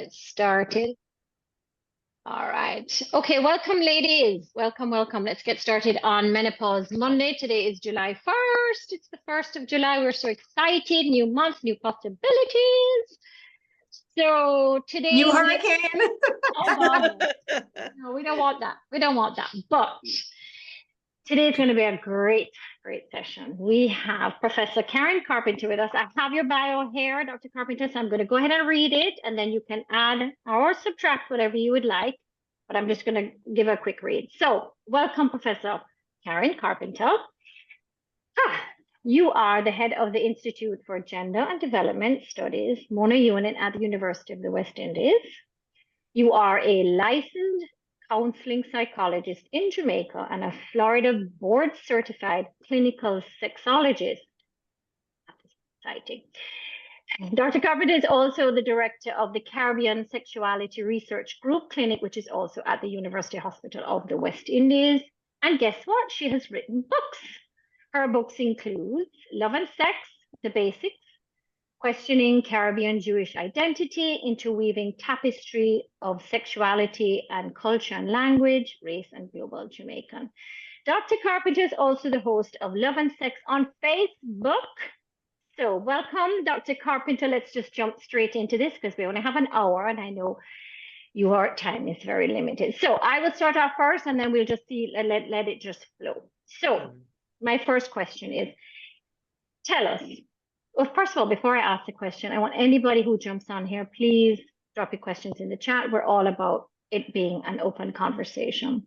Get started. All right. Okay, welcome, ladies. Welcome, welcome. Let's get started on Menopause Monday. Today is July 1st. It's the 1st of July. We're so excited. New month, new possibilities. So today... New hurricane. Oh, God. No, we don't want that. We don't want that. But today is going to be a great session. We have Professor Karen Carpenter with us. I have your bio here, Dr. Carpenter, so I'm going to go ahead and read it, and then you can add or subtract whatever you would like, but I'm just going to give a quick read. So, welcome, Professor Karen Carpenter. You are the head of the Institute for Gender and Development Studies, Mona Unit at the University of the West Indies. You are a licensed counseling psychologist in Jamaica and a Florida board-certified clinical sexologist. That's exciting. Dr. Carpenter is also the director of the Caribbean Sexuality Research Group Clinic, which is also at the University Hospital of the West Indies. And guess what? She has written books. Her books include Love and Sex, The Basics, Questioning Caribbean Jewish Identity, Interweaving Tapestry of Sexuality and Culture and Language, Race and Global Jamaican. Dr. Carpenter is also the host of Love and Sex on Facebook. So welcome, Dr. Carpenter. Let's just jump straight into this because we only have an hour and I know your time is very limited. So I will start off first and then we'll just see, let it just flow. So my first question is, tell us, well, first of all, before I ask the question, I want anybody who jumps on here, please drop your questions in the chat. We're all about it being an open conversation.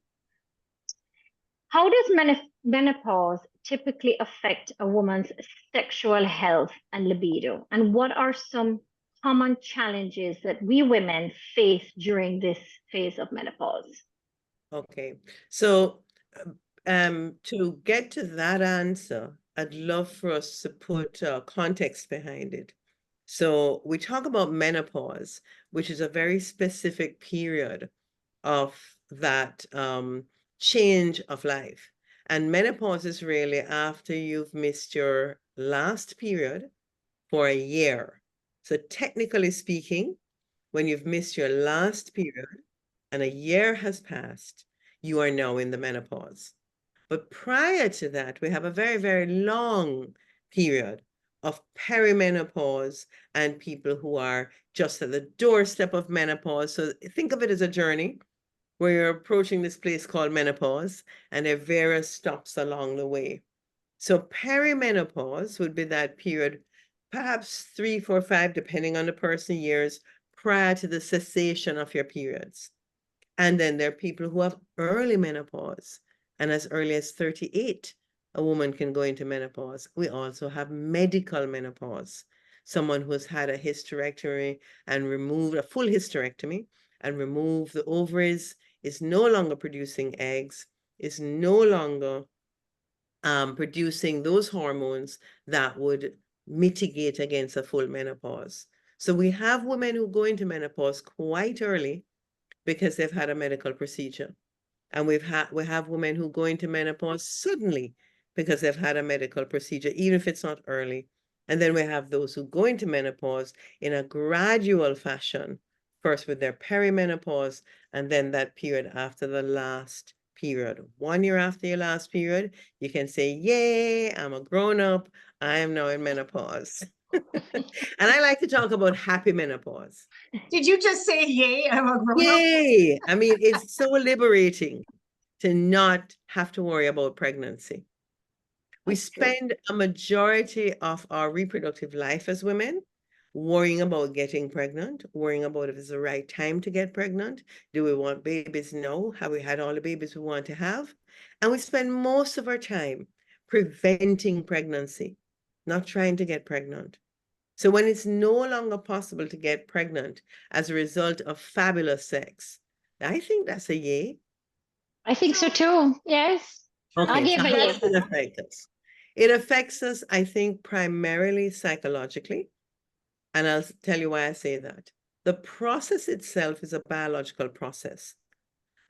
How does menopause typically affect a woman's sexual health and libido? And what are some common challenges that we women face during this phase of menopause? Okay, so to get to that answer, I'd love for us to put context behind it. So we talk about menopause, which is a very specific period of that change of life. And menopause is really after you've missed your last period for a year. So technically speaking, when you've missed your last period and a year has passed, you are now in the menopause. But prior to that, we have a very, very long period of perimenopause and people who are just at the doorstep of menopause. So think of it as a journey where you're approaching this place called menopause and there are various stops along the way. So perimenopause would be that period, perhaps 3, 4, 5, depending on the person, years prior to the cessation of your periods. And then there are people who have early menopause. And as early as 38, a woman can go into menopause. We also have medical menopause, someone who's had a hysterectomy and removed a full hysterectomy and removed the ovaries, is no longer producing eggs, is no longer producing those hormones that would mitigate against a full menopause. So we have women who go into menopause quite early because they've had a medical procedure. And we have women who go into menopause suddenly because they've had a medical procedure, even if it's not early. And then we have those who go into menopause in a gradual fashion, first with their perimenopause, and then that period after the last period. 1 year after your last period, you can say, yay, I'm a grown-up, I am now in menopause. And I like to talk about happy menopause. Did you just say yay? I'm a grown-up. Yay! I mean, it's so liberating to not have to worry about pregnancy. We spend a majority of our reproductive life as women worrying about getting pregnant, worrying about if it's the right time to get pregnant. Do we want babies? No. Have we had all the babies we want to have? And we spend most of our time preventing pregnancy, not trying to get pregnant. So when it's no longer possible to get pregnant as a result of fabulous sex, I think that's a yay. I think so too, yes. Okay, I'll give so a how yay. does it affect us? It affects us, I think, primarily psychologically. And I'll tell you why I say that. The process itself is a biological process.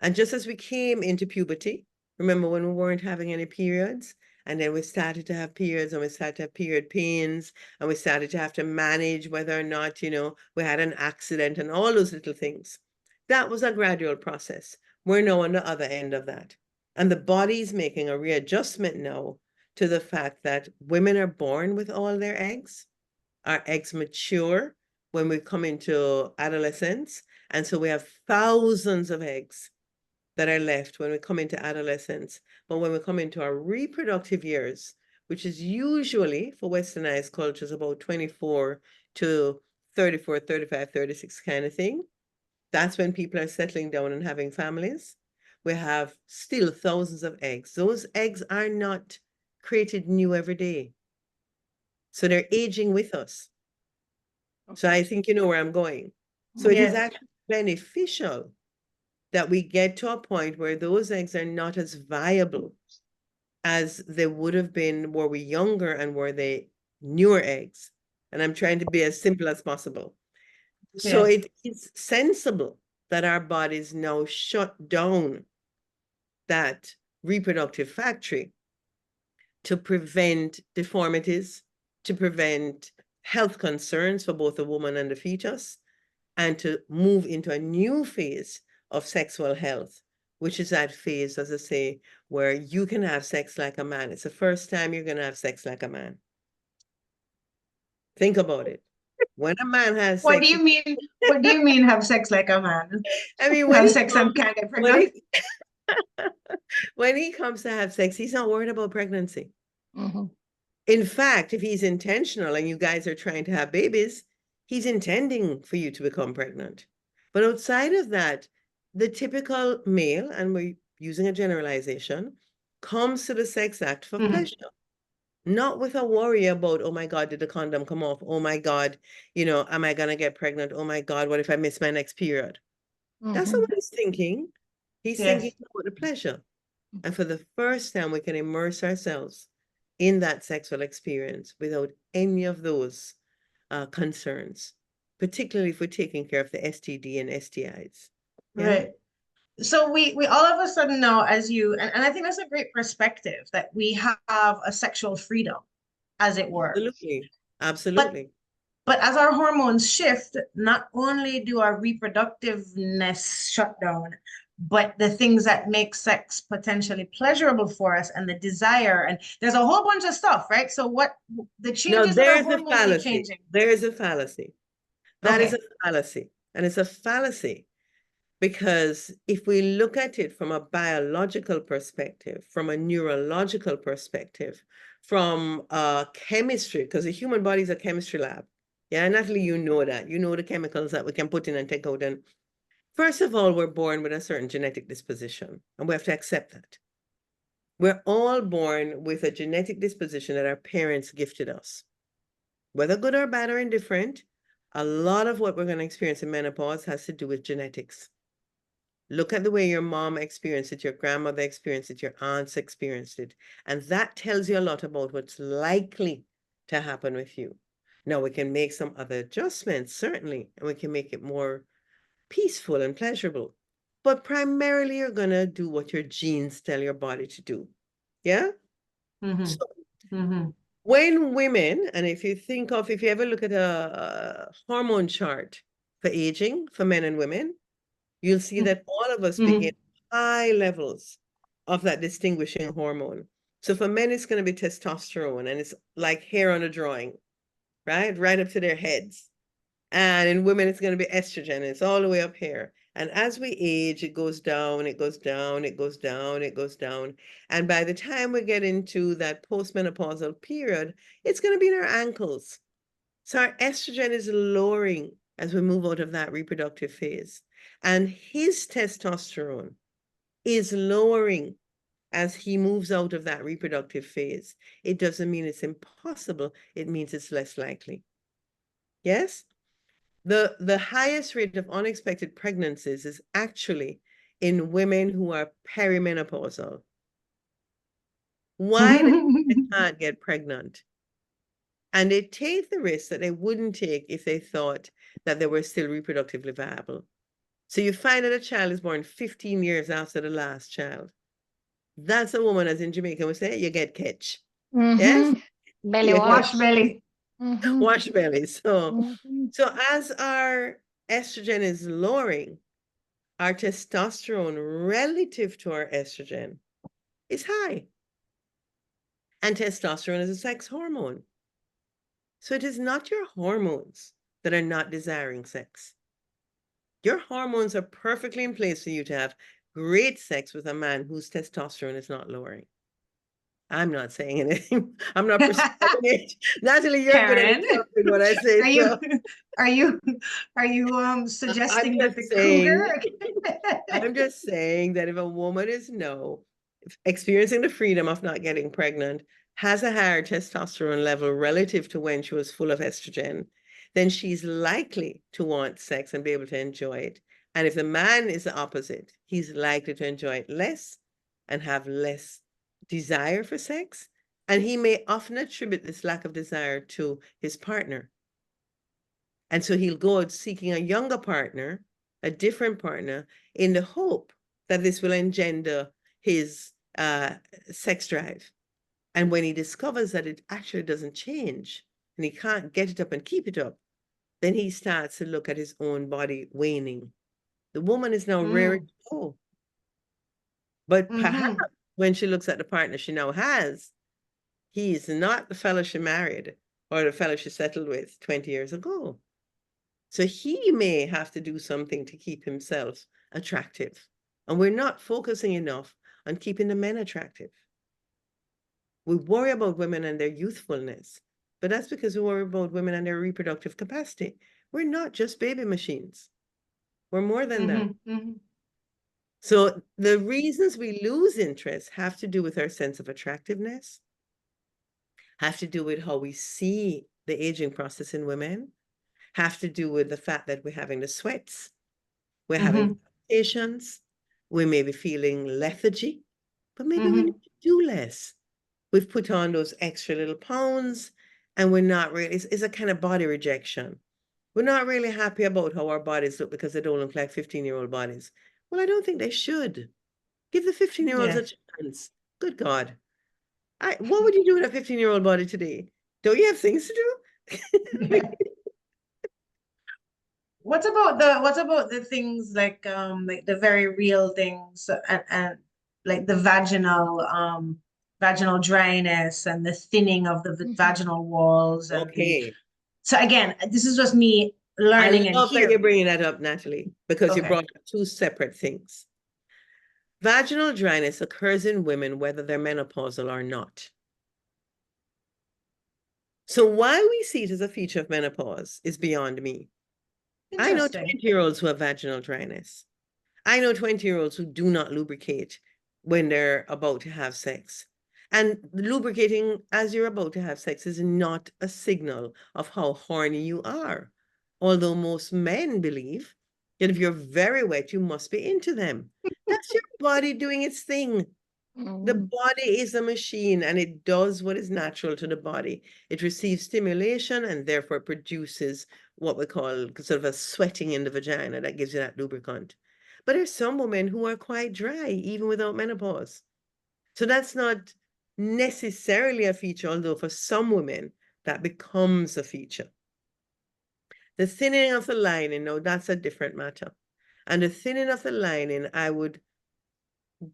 And just as we came into puberty, remember when we weren't having any periods, And then we started to have periods, and we started to have period pains, and we started to have to manage whether or not, we had an accident and all those little things. That was a gradual process. We're now on the other end of that. And the body's making a readjustment now to the fact that women are born with all their eggs. Our eggs mature when we come into adolescence. And so we have thousands of eggs that are left when we come into adolescence. But when we come into our reproductive years, which is usually for westernized cultures about 24 to 34, 35, 36 kind of thing, that's when people are settling down and having families. We have still thousands of eggs. Those eggs are not created new every day. So they're aging with us. So I think you know where I'm going. So it is Yes. actually beneficial that we get to a point where those eggs are not as viable as they would have been were we younger and were they newer eggs. And I'm trying to be as simple as possible. So Yes. it is sensible that our bodies now shut down that reproductive factory to prevent deformities, to prevent health concerns for both the woman and the fetus, and to move into a new phase of sexual health, which is that phase, as I say, where you can have sex like a man. It's the first time you're going to have sex like a man. Think about it. When a man has What do sex, you mean? What do you mean have sex like a man? I mean, when Have he sex and comes, can't get when pregnant? when he comes to have sex, he's not worried about pregnancy. Mhm. In fact, if he's intentional and you guys are trying to have babies, he's intending for you to become pregnant. But outside of that, the typical male, and we're using a generalization, comes to the sex act for Mhm. pleasure, not with a worry about, oh my God, did the condom come off? Oh my God, am I going to get pregnant? Oh my God, what if I miss my next period? That's not Mhm. what he's thinking. He's thinking Yes. about the pleasure. And for the first time, we can immerse ourselves in that sexual experience without any of those concerns, particularly if we're taking care of the STD and STIs. Yeah. Right. So we all of a sudden know, as you, and I think that's a great perspective, that we have a sexual freedom, as it were. Absolutely. But Absolutely. but as our hormones shift, not only do our reproductiveness shut down, but the things that make sex potentially pleasurable for us and the desire, and there's a whole bunch of stuff, right? So what the Now, changes that our there's a hormones are fallacy. changing. There's a fallacy. That is a Okay. fallacy. And it's a fallacy because if we look at it from a biological perspective, from a neurological perspective, from chemistry, because the human body is a chemistry lab. Yeah, Natalie, you know that. You know the chemicals that we can put in and take out. And first of all, we're born with a certain genetic disposition, and we have to accept that. We're all born with a genetic disposition that our parents gifted us. Whether good or bad or indifferent, a lot of what we're going to experience in menopause has to do with genetics. Look at the way your mom experienced it, your grandmother experienced it, your aunts experienced it. And that tells you a lot about what's likely to happen with you. Now, we can make some other adjustments, certainly, and we can make it more peaceful and pleasurable. But primarily, you're going to do what your genes tell your body to do. Yeah? Mm-hmm. So Mm-hmm. when women, and if you ever look at a hormone chart for aging for men and women, you'll see that all of us begin high levels of that distinguishing hormone. So for men, it's going to be testosterone, and it's like hair on a drawing, right? Right up to their heads. And in women, it's going to be estrogen. It's all the way up here. And as we age, it goes down, it goes down, it goes down, it goes down. And by the time we get into that postmenopausal period, it's going to be in our ankles. So our estrogen is lowering as we move out of that reproductive phase. And his testosterone is lowering as he moves out of that reproductive phase. It doesn't mean it's impossible. It means it's less likely. Yes? The highest rate of unexpected pregnancies is actually in women who are perimenopausal. Why they can't get pregnant? And they take the risk that they wouldn't take if they thought that they were still reproductively viable. So you find that a child is born 15 years after the last child. That's a woman, as in Jamaica we say, you get catch. Mm-hmm. Yes? Belly You wash. Wash belly. Mm-hmm. wash belly. So, Mm-hmm. so as our estrogen is lowering, our testosterone relative to our estrogen is high. And testosterone is a sex hormone. So it is not your hormones that are not desiring sex. Your hormones are perfectly in place for you to have great sex with a man whose testosterone is not lowering. I'm not saying anything. I'm not persuading it. Natalie, you're good at Karen, interrupting what I say. are you So are you suggesting that the cougar? I'm just saying that if a woman is experiencing the freedom of not getting pregnant, has a higher testosterone level relative to when she was full of estrogen, then she's likely to want sex and be able to enjoy it. And if the man is the opposite, he's likely to enjoy it less and have less desire for sex. And he may often attribute this lack of desire to his partner. And so he'll go out seeking a younger partner, a different partner, in the hope that this will engender his sex drive. And when he discovers that it actually doesn't change and he can't get it up and keep it up, then he starts to look at his own body waning. The woman is now rearing to go. But perhaps when she looks at the partner she now has, he is not the fellow she married or the fellow she settled with 20 years ago. So he may have to do something to keep himself attractive. And we're not focusing enough on keeping the men attractive. We worry about women and their youthfulness, but that's because we worry about women and their reproductive capacity. We're not just baby machines. We're more than that. So the reasons we lose interest have to do with our sense of attractiveness, have to do with how we see the aging process in women, have to do with the fact that we're having the sweats, we're having palpitations, we may be feeling lethargy, but maybe we need to do less. We've put on those extra little pounds and we're not really, it's a kind of body rejection. We're not really happy about how our bodies look because they don't look like 15-year-old bodies. Well, I don't think they should. Give the 15-year-olds a chance. Good God. What would you do with a 15-year-old body today? Don't you have things to do? What about the things like the very real things and like the vaginal dryness and the thinning of the vaginal walls and so again, this is just me learning and I love that you're hearing. bringing that up, Natalie, because you brought up two separate things. Vaginal dryness occurs in women whether they're menopausal or not. So why we see it as a feature of menopause is beyond me. I know 20-year-olds who have vaginal dryness. I know 20-year-olds who do not lubricate when they're about to have sex. And lubricating as you're about to have sex is not a signal of how horny you are. Although most men believe that if you're very wet, you must be into them. That's your body doing its thing. The body is a machine and it does what is natural to the body. It receives stimulation and therefore produces what we call sort of a sweating in the vagina that gives you that lubricant. But there's some women who are quite dry even without menopause. So that's not necessarily a feature, although for some women that becomes a feature. The thinning of the lining, now that's a different matter. And the thinning of the lining, I would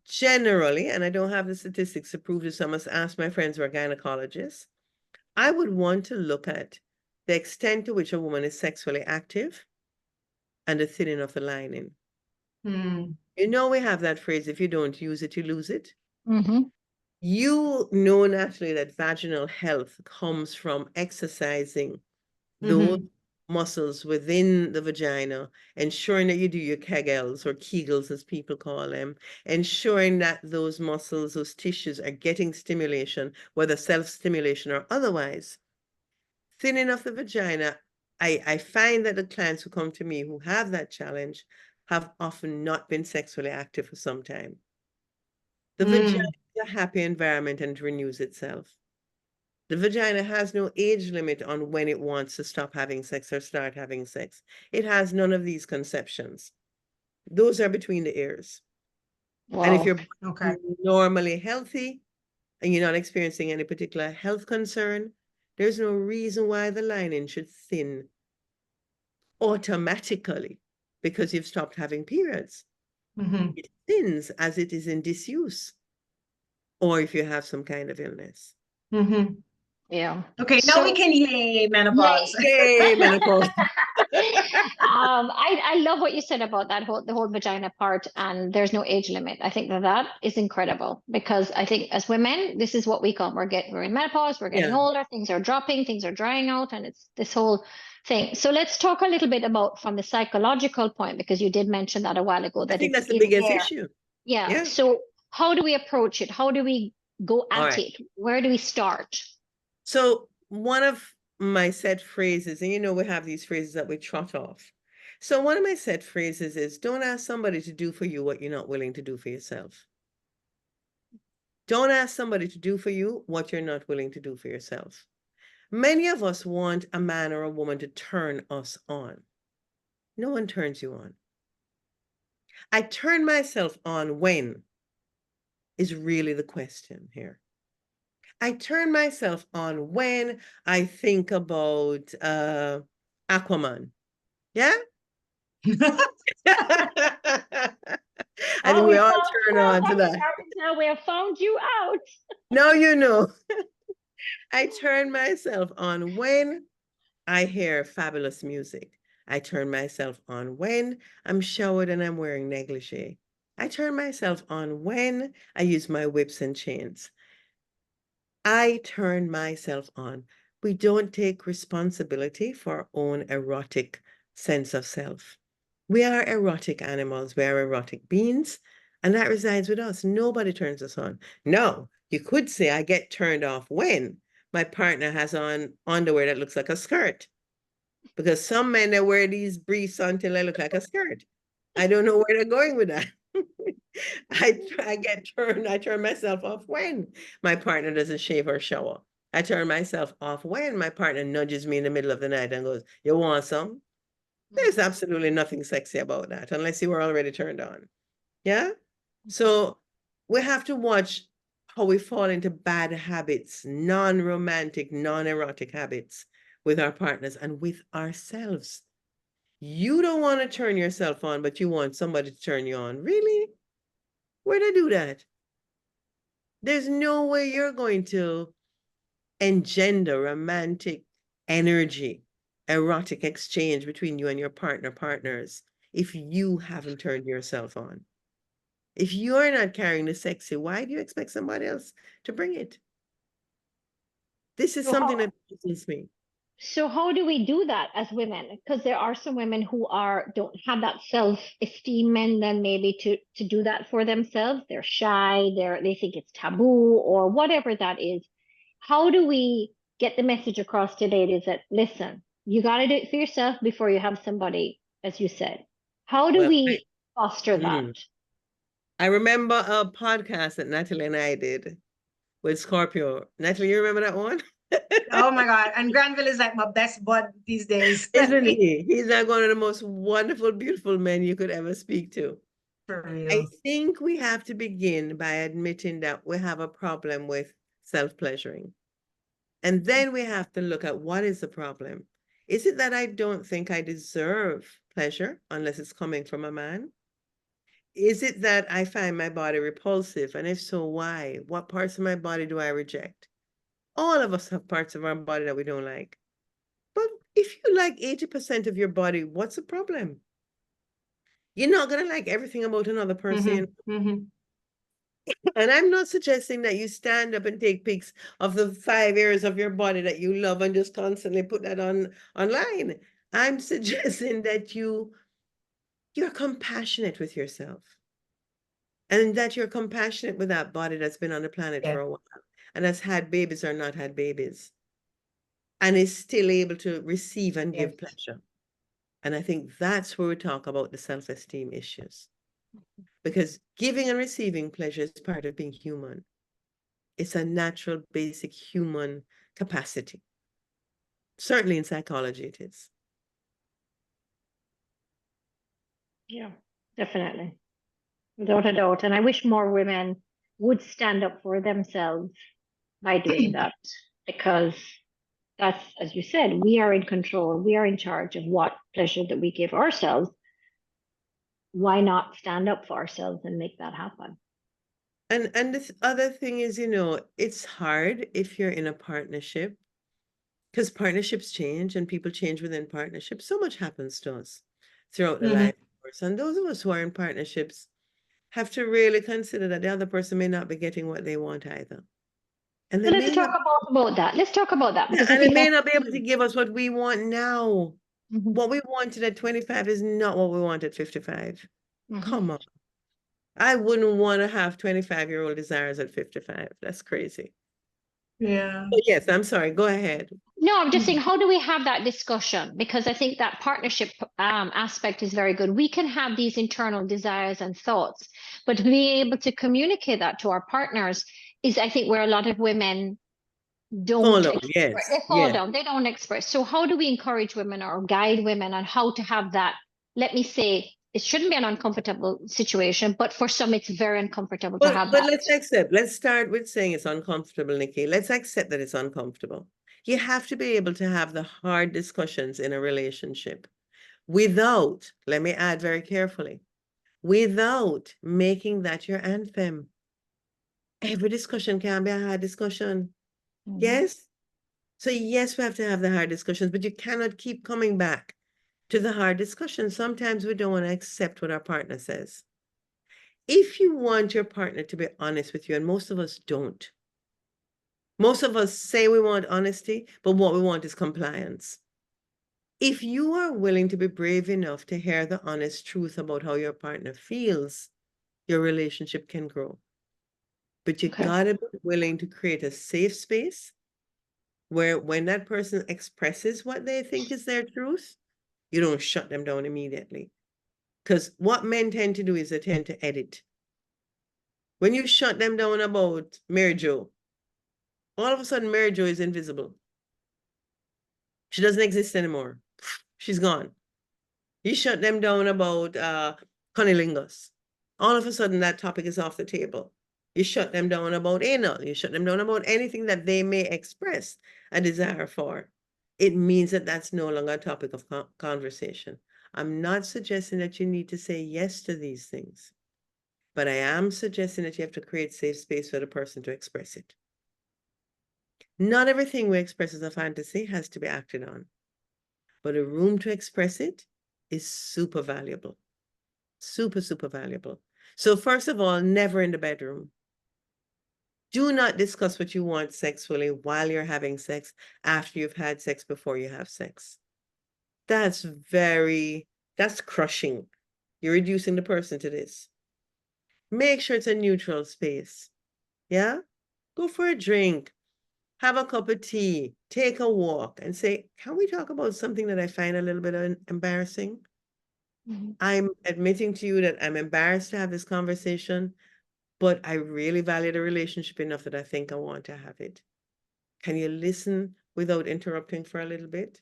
generally, and I don't have the statistics to prove this, so I must ask my friends who are gynecologists, I would want to look at the extent to which a woman is sexually active and the thinning of the lining. You know, we have that phrase, if you don't use it, you lose it. You know, Natalie, that vaginal health comes from exercising those muscles within the vagina, ensuring that you do your Kegels or Kegels as people call them, ensuring that those muscles, those tissues are getting stimulation, whether self-stimulation or otherwise. Thinning of the vagina, I find that the clients who come to me who have that challenge have often not been sexually active for some time. The vagina is a happy environment and it renews itself. The vagina has no age limit on when it wants to stop having sex or start having sex. It has none of these conceptions. Those are between the ears. And if Wow. you're Okay. normally healthy and you're not experiencing any particular health concern, there's no reason why the lining should thin automatically because you've stopped having periods. Mm-hmm. It thins as it is in disuse, or if you have some kind of illness. Mm-hmm. Yeah. Okay, now we can yay menopause. Yay, menopause. I love what you said about the whole vagina part, and there's no age limit. I think that is incredible, because I think as women, this is what we come. We're in menopause, we're getting Yeah. older, things are dropping, things are drying out, and it's this whole thing. So let's talk a little bit about from the psychological point, because you did mention that a while ago, I that think it's that's the in biggest there. issue. Yeah. Yeah. So how do we approach it? How do we go All at right. it? Where do we start? So one of my set phrases, and you know we have these phrases that we trot off. So one of my set phrases is, don't ask somebody to do for you what you're not willing to do for yourself. Don't ask somebody to do for you what you're not willing to do for yourself. Many of us want a man or a woman to turn us on. No one turns you on. I turn myself on when is really the question here. I turn myself on when I think about Aquaman. Yeah? I think we all turn on to that. Now we have found you out. No, you know. I turn myself on when I hear fabulous music. I turn myself on when I'm showered and I'm wearing negligee. I turn myself on when I use my whips and chains. I turn myself on. We don't take responsibility for our own erotic sense of self. We are erotic animals. We are erotic beings, and that resides with us. Nobody turns us on. No, you could say I get turned off when my partner has on underwear that looks like a skirt. Because some men, they wear these briefs until they look like a skirt. I don't know where they're going with that. I turn myself off when my partner doesn't shave or shower. I turn myself off when my partner nudges me in the middle of the night and goes, you want some? There's absolutely nothing sexy about that unless you were already turned on. Yeah? So we have to watch how we fall into bad habits, non-romantic, non-erotic habits with our partners and with ourselves. You don't want to turn yourself on, but you want somebody to turn you on. Really? Where'd I do that? There's no way you're going to engender romantic energy, erotic exchange between you and your partners if you haven't turned yourself on. If you're not carrying the sexy, why do you expect somebody else to bring it? This is something that bothers me. So how do we do that as women? Because there are some women who don't have that self-esteem in them, maybe to do that for themselves. They're shy, they think it's taboo or whatever that is. How do we get the message across to ladies that, listen, you got to do it for yourself before you have somebody, as you said? How do we foster that? I remember a podcast that Natalie and I did with Scorpio. Natalie, you remember that one? Oh my God. And Granville is like my best bud these days. Isn't he? He's like one of the most wonderful, beautiful men you could ever speak to. For I real. think we have to begin by admitting that we have a problem with self-pleasuring. And then we have to look at what is the problem. Is it that I don't think I deserve pleasure unless it's coming from a man? Is it that I find my body repulsive? And if so, why? What parts of my body do I reject? All of us have parts of our body that we don't like. But if you like 80% of your body, what's the problem? You're not going to like everything about another person. And I'm not suggesting that you stand up and take pics of the 5 areas of your body that you love and just constantly put that online. I'm suggesting that you're compassionate with yourself. And that you're compassionate with that body that's been on the planet for a while and has had babies or not had babies and is still able to receive and give pleasure. And I think that's where we talk about the self-esteem issues. Because giving and receiving pleasure is part of being human. It's a natural, basic human capacity. Certainly in psychology it is. Yeah, definitely. Without a doubt. And I wish more women would stand up for themselves by doing that, because that's, as you said, we are in control. We are in charge of what pleasure that we give ourselves. Why not stand up for ourselves and make that happen? And this other thing is, it's hard if you're in a partnership, because partnerships change and people change within partnerships. So much happens to us throughout the life course. And those of us who are in partnerships have to really consider that the other person may not be getting what they want either. And So they let's may talk not, about that. Let's talk about that, because I and they think may that's not be able to give us what we want now. Mhm. What we wanted at 25 is not what we want at 55. Mhm. Come on. I wouldn't want to have 25-year-old desires at 55. That's crazy. Yeah. But yes, I'm sorry. Go ahead. No, I'm just saying, how do we have that discussion? Because I think that partnership aspect is very good. We can have these internal desires and thoughts, but being able to communicate that to our partners is, I think, where a lot of women don't Follow, express. yes, They fall yes. down. They don't express. So how do we encourage women or guide women on how to have that? Let me say, it shouldn't be an uncomfortable situation, but for some, it's very uncomfortable to have But that. let's accept. Let's start with saying it's uncomfortable, Nikki. Let's accept that it's uncomfortable. You have to be able to have the hard discussions in a relationship without, let me add very carefully, without making that your anthem. Every discussion can be a hard discussion. Yes? So yes, we have to have the hard discussions, but you cannot keep coming back to the hard discussions. Sometimes we don't want to accept what our partner says. If you want your partner to be honest with you, and most of us don't, most of us say we want honesty, but what we want is compliance. If you are willing to be brave enough to hear the honest truth about how your partner feels, your relationship can grow. But you gotta be willing to create a safe space where when that person expresses what they think is their truth, you don't shut them down immediately. Because what men tend to do is they tend to edit. When you shut them down about Mary Jo, all of a sudden Mary Jo is invisible. She doesn't exist anymore. She's gone. You shut them down about cunnilingus. All of a sudden that topic is off the table. You shut them down about anal. You shut them down about anything that they may express a desire for. It means that that's no longer a topic of conversation. I'm not suggesting that you need to say yes to these things, but I am suggesting that you have to create safe space for the person to express it. Not everything we express as a fantasy has to be acted on, but a room to express it is super valuable. Super, super valuable. So first of all, never in the bedroom. Do not discuss what you want sexually while you're having sex, after you've had sex, before you have sex. That's crushing. You're reducing the person to this. Make sure it's a neutral space. Yeah? Go for a drink. Have a cup of tea. Take a walk and say, can we talk about something that I find a little bit embarrassing? I'm admitting to you that I'm embarrassed to have this conversation, but I really value the relationship enough that I think I want to have it. Can you listen without interrupting for a little bit?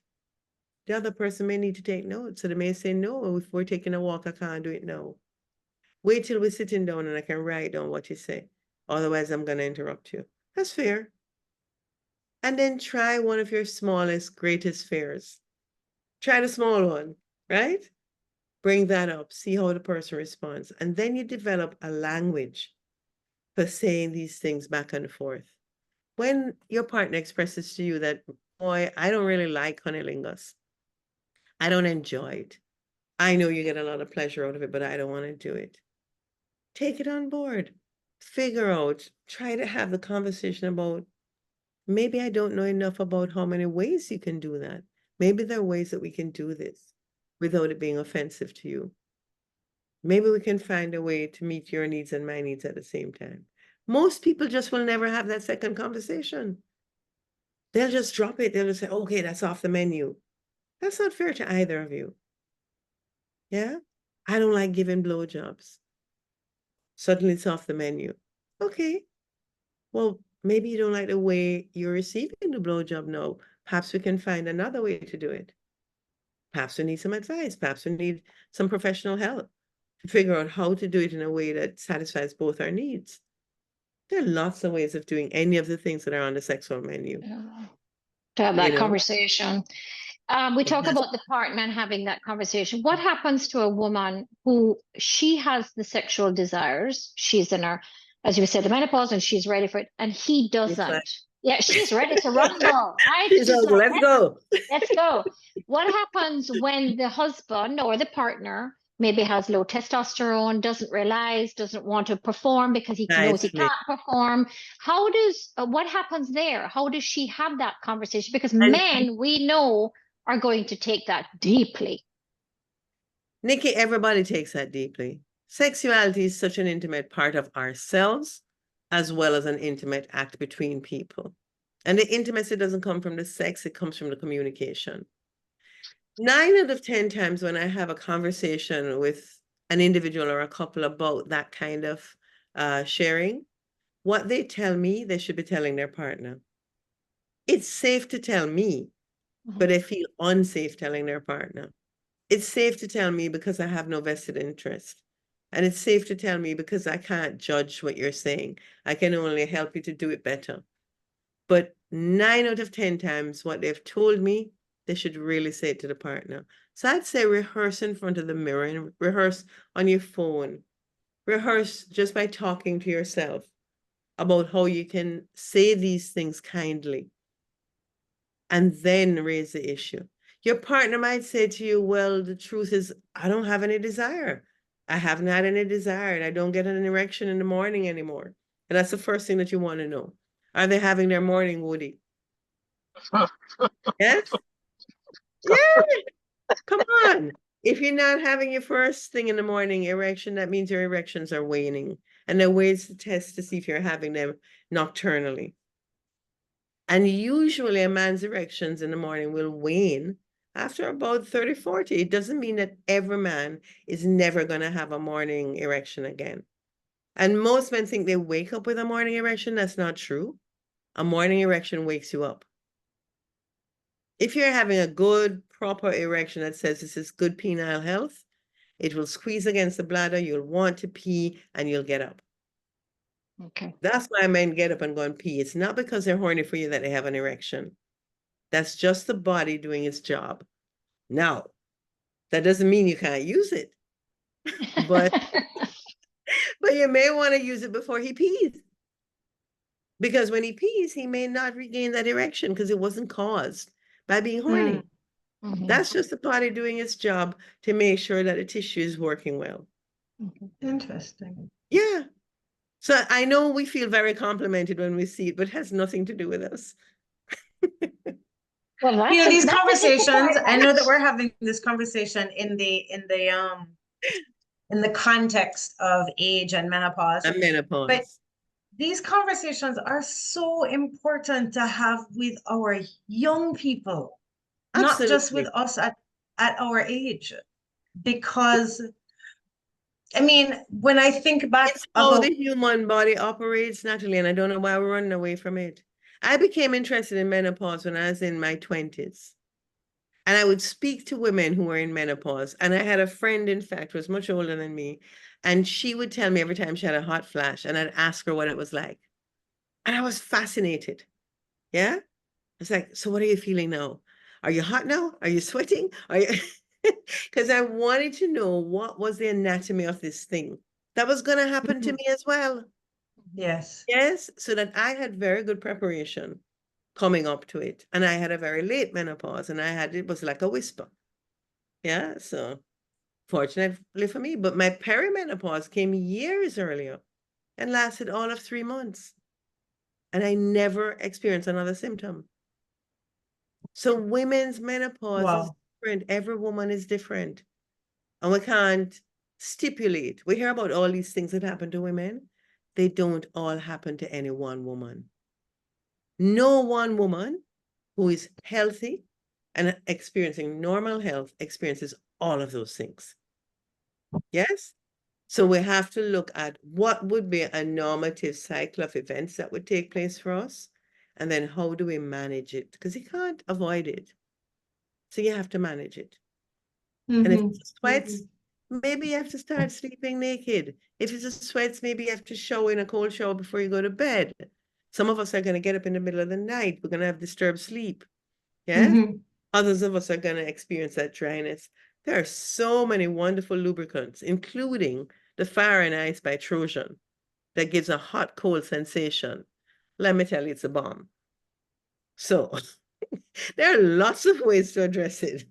The other person may need to take notes. So they may say, no, if we're taking a walk, I can't do it now. Wait till we're sitting down and I can write down what you say. Otherwise, I'm going to interrupt you. That's fair. And then try one of your smallest, greatest fears. Try the small one, right? Bring that up, see how the person responds. And then you develop a language for saying these things back and forth. When your partner expresses to you that, boy, I don't really like cunnilingus. I don't enjoy it. I know you get a lot of pleasure out of it, but I don't want to do it. Take it on board. Figure out, try to have the conversation about, maybe I don't know enough about how many ways you can do that. Maybe there are ways that we can do this without it being offensive to you. Maybe we can find a way to meet your needs and my needs at the same time. Most people just will never have that second conversation. They'll just drop it. They'll just say, okay, that's off the menu. That's not fair to either of you. Yeah? I don't like giving blowjobs. Suddenly it's off the menu. Okay. Well, maybe you don't like the way you're receiving the blowjob now. Perhaps we can find another way to do it. Perhaps we need some advice. Perhaps we need some professional help. to figure out how to do it in a way that satisfies both our needs. There are lots of ways of doing any of the things that are on the sexual menu. To have that You know? conversation. We talk about the partner and having that conversation. What happens to a woman who she has the sexual desires? She's in her, as you said, the menopause, and she's ready for it, and he doesn't. Yeah, she's ready to rumble, right? She's like, let's go. Let's go. What happens when the husband or the partner maybe has low testosterone, doesn't realize, doesn't want to perform because he knows he can't perform? How does, what happens there? How does she have that conversation? Because men, we know, are going to take that deeply. Nikki, everybody takes that deeply. Sexuality is such an intimate part of ourselves, as well as an intimate act between people. And the intimacy doesn't come from the sex, it comes from the communication. 9 out of 10 times when I have a conversation with an individual or a couple about that kind of sharing, what they tell me, they should be telling their partner. It's safe to tell me, but they feel unsafe telling their partner. It's safe to tell me because I have no vested interest. And it's safe to tell me because I can't judge what you're saying. I can only help you to do it better. But 9 out of 10 times what they've told me, they should really say it to the partner. So I'd say rehearse in front of the mirror and rehearse on your phone. Rehearse just by talking to yourself about how you can say these things kindly and then raise the issue. Your partner might say to you, well, the truth is, I don't have any desire. I haven't had any desire and I don't get an erection in the morning anymore. And that's the first thing that you want to know. Are they having their morning woody? Yes? Yeah. Come on. If you're not having your first thing in the morning erection, that means your erections are waning. And there are ways to test to see if you're having them nocturnally. And usually a man's erections in the morning will wane after about 30, 40. It doesn't mean that every man is never going to have a morning erection again. And most men think they wake up with a morning erection. That's not true. A morning erection wakes you up. If you're having a good, proper erection that says this is good penile health, it will squeeze against the bladder, you'll want to pee, and you'll get up. Okay. That's why men get up and go and pee. It's not because they're horny for you that they have an erection. That's just the body doing its job. Now, that doesn't mean you can't use it, but you may want to use it before he pees. Because when he pees, he may not regain that erection because it wasn't caused by being horny. That's just the body doing its job to make sure that the tissue is working well. Interesting. Yeah. So I know we feel very complimented when we see it, but it has nothing to do with us. Well, you know, these conversations, I know that we're having this conversation in the context of age and menopause. And menopause. But these conversations are so important to have with our young people, Absolutely. Not just with us at our age. Because, I mean, when I think back it's how the human body operates, Natalie, and I don't know why we're running away from it. I became interested in menopause when I was in my 20s. And I would speak to women who were in menopause. And I had a friend, in fact, who was much older than me. And she would tell me every time she had a hot flash, and I'd ask her what it was like. And I was fascinated. Yeah? It's like, so what are you feeling now? Are you hot now? Are you sweating? Are you... Because I wanted to know what was the anatomy of this thing that was going to happen to me as well. Yes. Yes. So that I had very good preparation coming up to it. And I had a very late menopause and it was like a whisper. Yeah. So fortunately for me, but my perimenopause came years earlier and lasted all of 3 months. And I never experienced another symptom. So women's menopause is different. Every woman is different. And we can't stipulate. We hear about all these things that happen to women. They don't all happen to any one woman. No one woman who is healthy and experiencing normal health experiences all of those things. Yes? So we have to look at what would be a normative cycle of events that would take place for us. And then how do we manage it? Because you can't avoid it. So you have to manage it. And if it's sweats, maybe you have to start sleeping naked. If it's a sweats, maybe you have to shower in a cold shower before you go to bed. Some of us are going to get up in the middle of the night. We're going to have disturbed sleep. Yes? Others of us are going to experience that dryness. There are so many wonderful lubricants, including the Fire and Ice by Trojan, that gives a hot, cold sensation. Let me tell you, it's a bomb. So there are lots of ways to address it.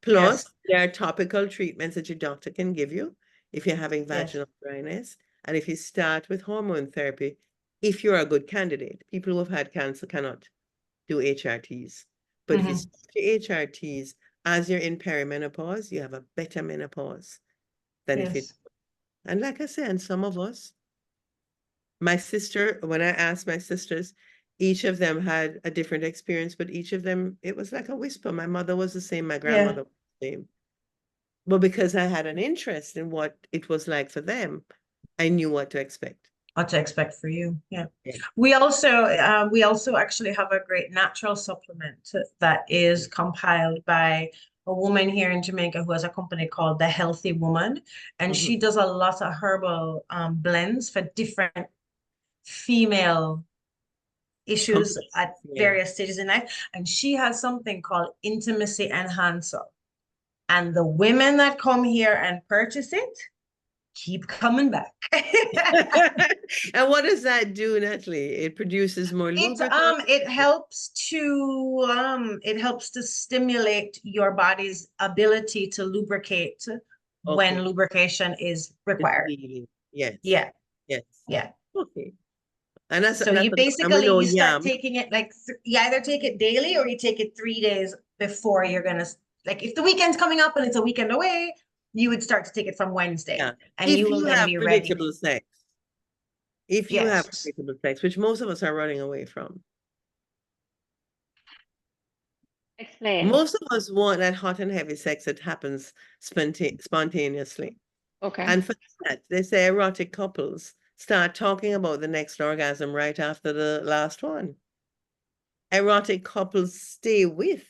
Plus, Yes. there are topical treatments that your doctor can give you if you're having Yes. vaginal dryness. And if you start with hormone therapy, if you're a good candidate, people who have had cancer cannot do HRTs. But if you start your HRTs as you're in perimenopause, you have a better menopause than if Yes. and like I said, and some of us, my sister, when I asked my sisters, each of them had a different experience, but each of them, it was like a whisper. My mother was the same, my grandmother was the same. But because I had an interest in what it was like for them, I knew what to expect. What to expect for you. Yeah. Yeah. We also actually have a great natural supplement that is compiled by a woman here in Jamaica who has a company called The Healthy Woman, and she does a lot of herbal blends for different female issues at various stages in life. And she has something called Intimacy Enhancer. And the women that come here and purchase it keep coming back. And what does that do, Natalie? It produces more lubricant? It helps to stimulate your body's ability to lubricate when lubrication is required. Yes. Yeah. Yes. Yeah. Okay. And that's So you basically you start taking it like you either take it daily or you take it 3 days before you're gonna, like, if the weekend's coming up and it's a weekend away, you would start to take it from Wednesday. Yeah. And If you will you then have be ready. predictable sex. If you have Yes. predictable sex, which most of us are running away from. Explain. Most of us want that hot and heavy sex that happens spontaneously. Okay. And for that, they say erotic couples start talking about the next orgasm right after the last one. Erotic couples stay with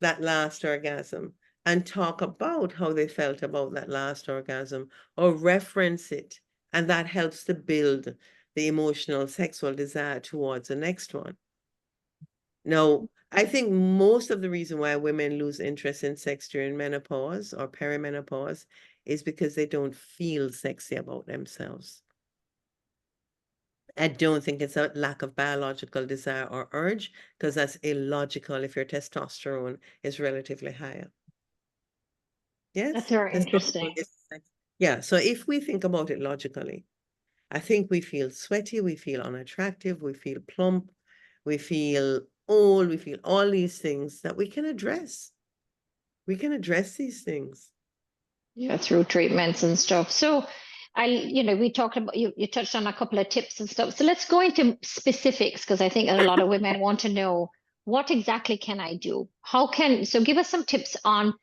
that last orgasm and talk about how they felt about that last orgasm or reference it. And that helps to build the emotional sexual desire towards the next one. Now, I think most of the reason why women lose interest in sex during menopause or perimenopause is because they don't feel sexy about themselves. I don't think it's a lack of biological desire or urge, because that's illogical if your testosterone is relatively higher. Yes? That's very interesting. Yeah, so if we think about it logically, I think we feel sweaty, we feel unattractive, we feel plump, we feel old, we feel all these things that we can address. We can address these things. Yeah, through treatments and stuff. So we talked about, you touched on a couple of tips and stuff. So let's go into specifics, because I think a lot of women want to know, what exactly can I do? So give us some tips on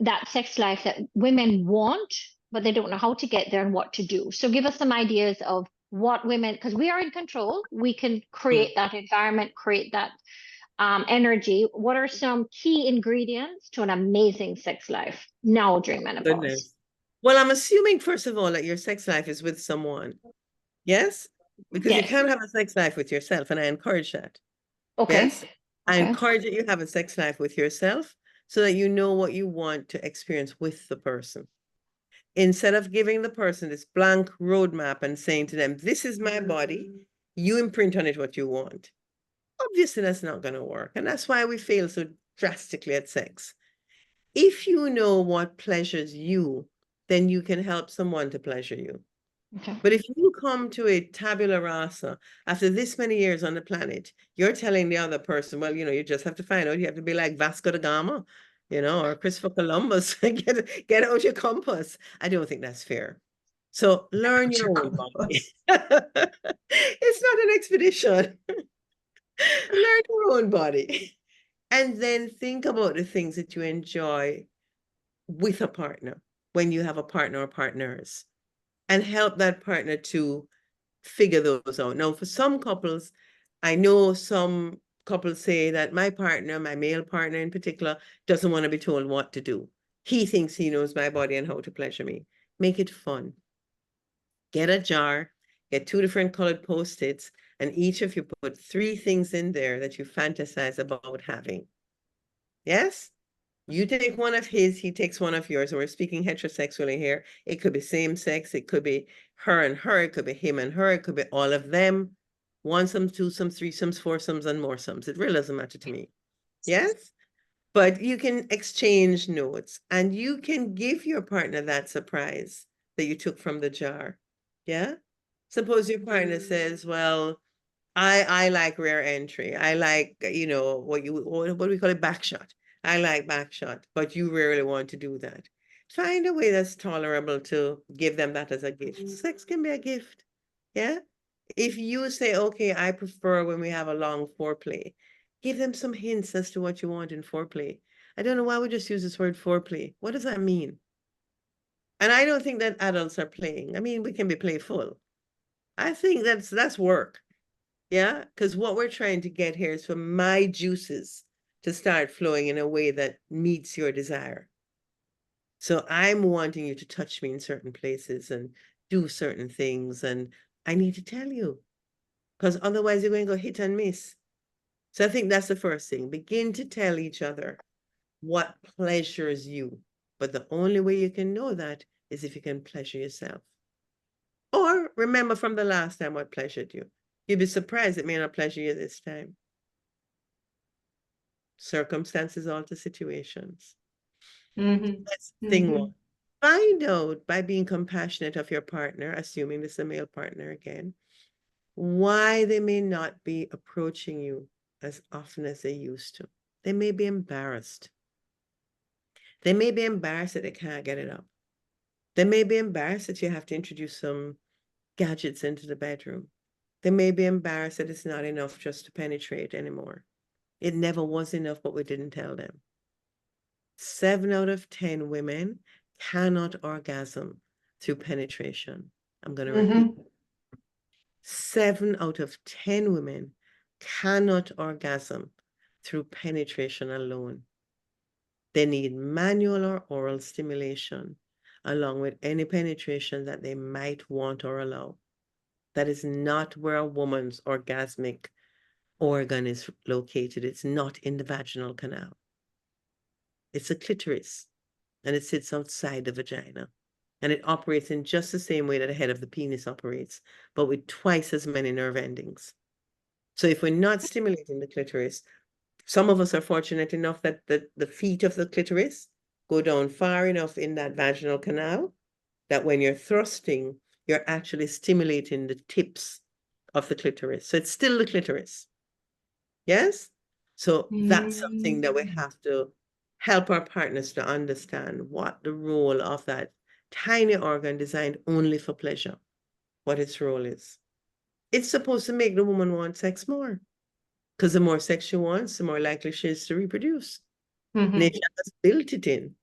that sex life that women want, but they don't know how to get there and what to do. So give us some ideas of what women, because we are in control, we can create that environment, create that energy. What are some key ingredients to an amazing sex life now during menopause? Goodness. Well, I'm assuming, first of all, that your sex life is with someone. Yes? Because you can't have a sex life with yourself, and I encourage that. Okay. Yes? I encourage that you have a sex life with yourself so that you know what you want to experience with the person. Instead of giving the person this blank roadmap and saying to them, this is my body, you imprint on it what you want. Obviously, that's not going to work. And that's why we fail so drastically at sex. If you know what pleasures you, then you can help someone to pleasure you. Okay. But if you come to a tabula rasa after this many years on the planet, you're telling the other person, well, you just have to find out. You have to be like Vasco da Gama, or Christopher Columbus. get out your compass. I don't think that's fair. So learn your own body. It's not an expedition. Learn your own body. And then think about the things that you enjoy with a partner when you have a partner or partners, and help that partner to figure those out. Now, for some couples, I know some couples say that my partner, my male partner in particular, doesn't want to be told what to do. He thinks he knows my body and how to pleasure me. Make it fun. Get a jar, get 2 different colored Post-its, and each of you put 3 things in there that you fantasize about having. Yes? You take one of his, he takes one of yours. We're speaking heterosexually here. It could be same sex, it could be her and her, it could be him and her, it could be all of them. Onesomes, twosomes, threesomes, foursomes, and moresomes. It really doesn't matter to me. Yes? But you can exchange notes and you can give your partner that surprise that you took from the jar. Yeah? Suppose your partner says, well, I like rear entry. I like, what do we call it? Back shot. I like back shot, but you rarely want to do that. Find a way that's tolerable to give them that as a gift. Sex can be a gift. Yeah? If you say, okay, I prefer when we have a long foreplay, give them some hints as to what you want in foreplay. I don't know why we just use this word foreplay. What does that mean? And I don't think that adults are playing. I mean, we can be playful. I think that's work. Yeah, because what we're trying to get here is for my juices to start flowing in a way that meets your desire. So I'm wanting you to touch me in certain places and do certain things, and I need to tell you, because otherwise you're going to go hit and miss. So I think that's the first thing. Begin to tell each other what pleasures you. But the only way you can know that is if you can pleasure yourself. Or remember from the last time what pleasured you. You'd be surprised it may not pleasure you this time. Circumstances alter situations. That's thing one. Find out by being compassionate of your partner, assuming this is a male partner again, why they may not be approaching you as often as they used to. They may be embarrassed. They may be embarrassed that they can't get it up. They may be embarrassed that you have to introduce some gadgets into the bedroom. They may be embarrassed that it's not enough just to penetrate anymore. It never was enough, but we didn't tell them. 7 out of 10 women cannot orgasm through penetration. I'm going to repeat. 7 out of 10 women cannot orgasm through penetration alone. They need manual or oral stimulation, along with any penetration that they might want or allow. That is not where a woman's orgasmic organ is located. It's not in the vaginal canal. It's a clitoris, and it sits outside the vagina. And it operates in just the same way that the head of the penis operates, but with twice as many nerve endings. So if we're not stimulating the clitoris, some of us are fortunate enough that the feet of the clitoris go down far enough in that vaginal canal that when you're thrusting, you're actually stimulating the tips of the clitoris. So it's still the clitoris. Yes? So that's something that we have to help our partners to understand, what the role of that tiny organ designed only for pleasure, what its role is. It's supposed to make the woman want sex more, because the more sex she wants, the more likely she is to reproduce. Nature has built it in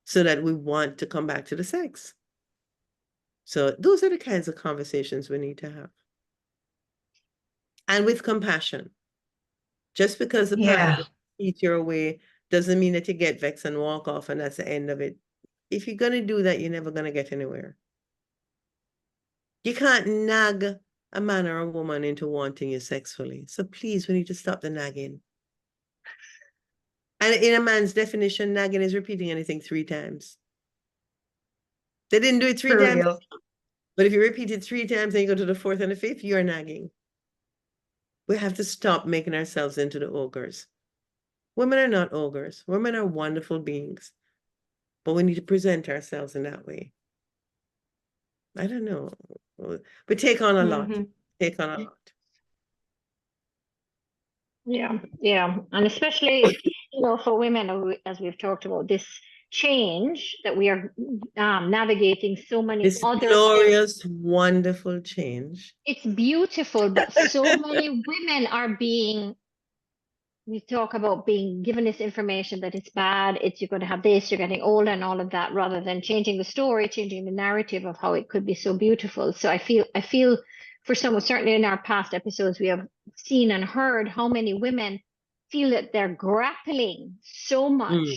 so that we want to come back to the sex. So those are the kinds of conversations we need to have. And with compassion. Just because the partner eats your way doesn't mean that you get vexed and walk off and that's the end of it. If you're going to do that, you're never going to get anywhere. You can't nag a man or a woman into wanting you sexually. So please, we need to stop the nagging. And in a man's definition, nagging is repeating anything 3 times. They didn't do it 3 times. But if you repeat it 3 times and you go to the 4th and the 5th, you're nagging. We have to stop making ourselves into the ogres. Women are not ogres. Women are wonderful beings. But we need to present ourselves in that way. I don't know. We take on a lot. Take on a lot. Yeah. And especially, for women, as we've talked about, this change that we are navigating so many This other glorious, wonderful change. It's beautiful, but so many women are we talk about being given this information that it's bad, you're going to have this, you're getting old and all of that, rather than changing the story, changing the narrative of how it could be so beautiful. So I feel for some, certainly in our past episodes, we have seen and heard how many women feel that they're grappling so much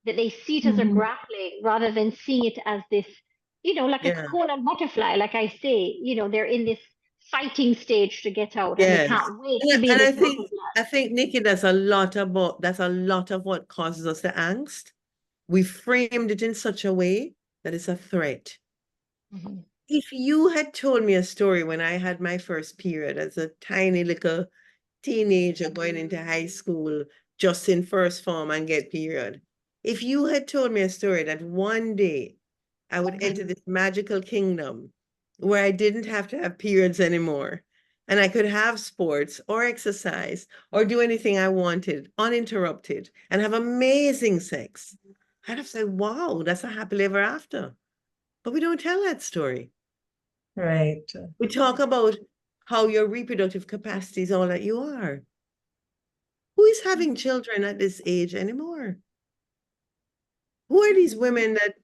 that they see it as a grappling rather than seeing it as this, like a Yeah. cocoon and butterfly. Like I say, they're in this fighting stage to get out, and they Yes. can't wait to be And this butterfly. I think, Nikki, that's a lot of what causes us the angst. We framed it in such a way that it's a threat. Mhm. If you had told me a story when I had my first period as a tiny little teenager going into high school, just in first form and get period. If you had told me a story that one day I would enter this magical kingdom where I didn't have to have periods anymore, and I could have sports or exercise or do anything I wanted uninterrupted and have amazing sex, I'd have said, wow, that's a happily ever after. But we don't tell that story. Right. We talk about how your reproductive capacity is all that you are. Who is having children at this age anymore? Who are these women that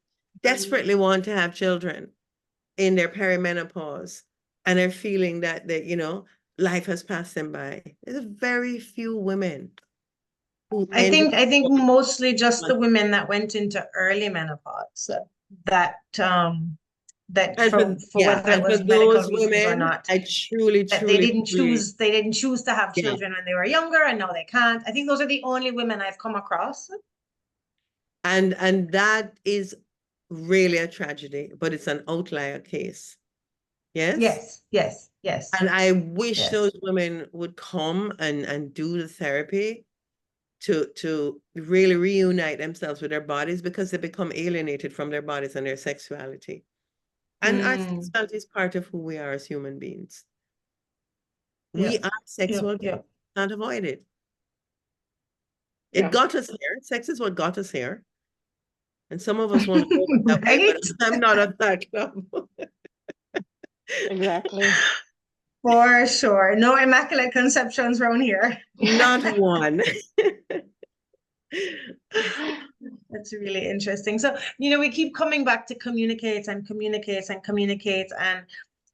desperately want to have children in their perimenopause and are feeling that life has passed them by? There's very few women who I think mostly just the women that went into early menopause that for whether it and for was medical those reasons or women, not, I truly, that they truly, didn't choose to have Yeah. children when they were younger, and now they can't. I think those are the only women I've come across. And that is really a tragedy, but it's an outlier case. Yes? Yes. And I wish Yes. those women would come and do the therapy to really reunite themselves with their bodies, because they become alienated from their bodies and their sexuality. And our sexuality is part of who we are as human beings. We are sexual. Yeah. Can't avoid it. Yeah. It got us here. Sex is what got us here. And some of us want to go that way, Right? but I'm not at that club. Exactly. For sure. No immaculate conceptions around here. Not one. That's really interesting. So, we keep coming back to communicate. And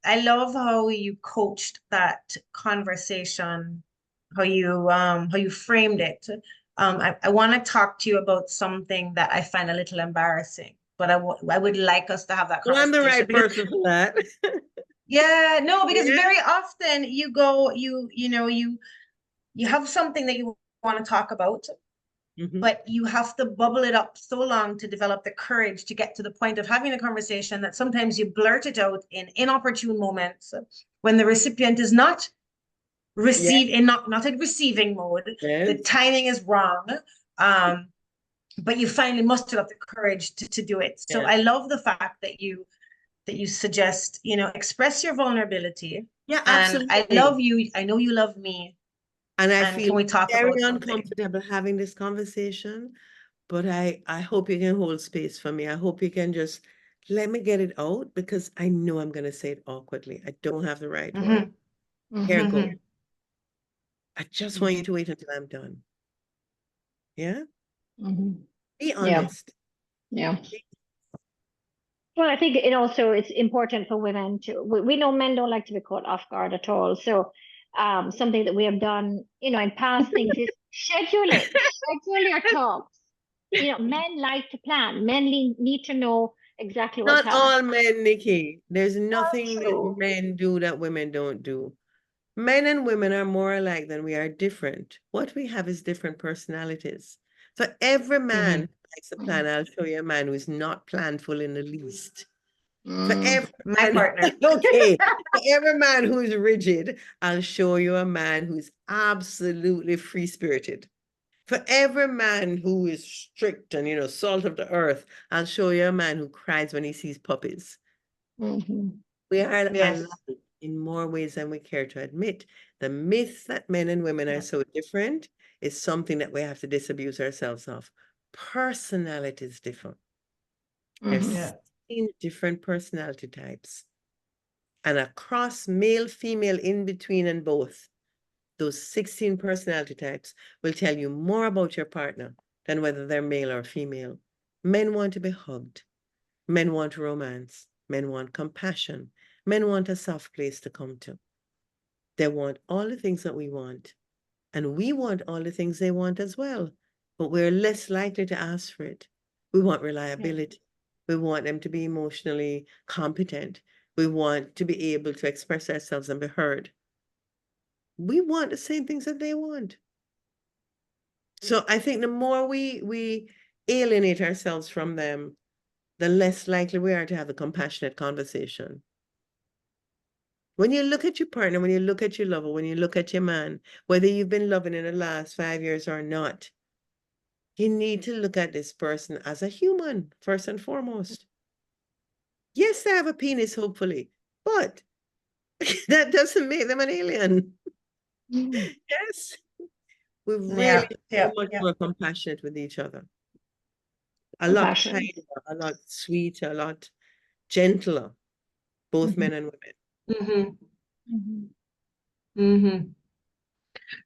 I love how you coached that conversation, how you framed it. I want to talk to you about something that I find a little embarrassing, but I would like us to have that Well, I'm conversation. the right because person for that. Yeah, no, because Yeah. very often you have something that you want to talk about, Mhm. but you have to bubble it up so long to develop the courage to get to the point of having a conversation that sometimes you blurt it out in inopportune moments when the recipient is not in receiving mode. The Yes. timing is wrong. But you finally mustered up the courage to do it. So Yeah. I love the fact that you suggest, express your vulnerability. Yeah, And I absolutely. love you. I know you love me. And I And feel can we talk very about something? uncomfortable having this conversation, but I hope you can hold space for me. I hope you can just let me get it out, because I know I'm going to say it awkwardly. I don't have the right word. Here Mhm. goes. I just want you to wait until I'm done. Yeah? Mhm. Be honest. Yeah. Well, I think it's important for women to, we know men don't like to be caught off guard at all. So something that we have done, in past things is schedule it, schedule your talks. Men like to plan. Men need to know exactly what's Not happening. all men, Nikki. There's nothing that true. men do that women don't do. Men and women are more alike than we are different. What we have is different personalities. So every man who likes a plan, I'll show you a man who's not planful in the least. For every My man, partner. okay, for every man who's rigid, I'll show you a man who's absolutely free-spirited. For every man who is strict and, salt of the earth, I'll show you a man who cries when he sees puppies. Mhm. We are Yes. alike in more ways than we care to admit. The myth that men and women are so different is something that we have to disabuse ourselves of. Personalities differ. There's Mhm. 16 different personality types. And across male, female, in between, and both, those 16 personality types will tell you more about your partner than whether they're male or female. Men want to be hugged. Men want romance. Men want compassion. Men want a soft place to come to. They want all the things that we want. And we want all the things they want as well. But we're less likely to ask for it. We want reliability. We want them to be emotionally competent. We want to be able to express ourselves and be heard. We want the same things that they want. So I think the more we alienate ourselves from them, the less likely we are to have a compassionate conversation. When you look at your partner, when you look at your lover, when you look at your man, whether you've been loving in the last 5 years or not, you need to look at this person as a human, first and foremost. Yes, they have a penis, hopefully, but that doesn't make them an alien. Yes, we really so much more compassionate with each other. A lot kinder, a lot sweeter, a lot gentler, both men and women.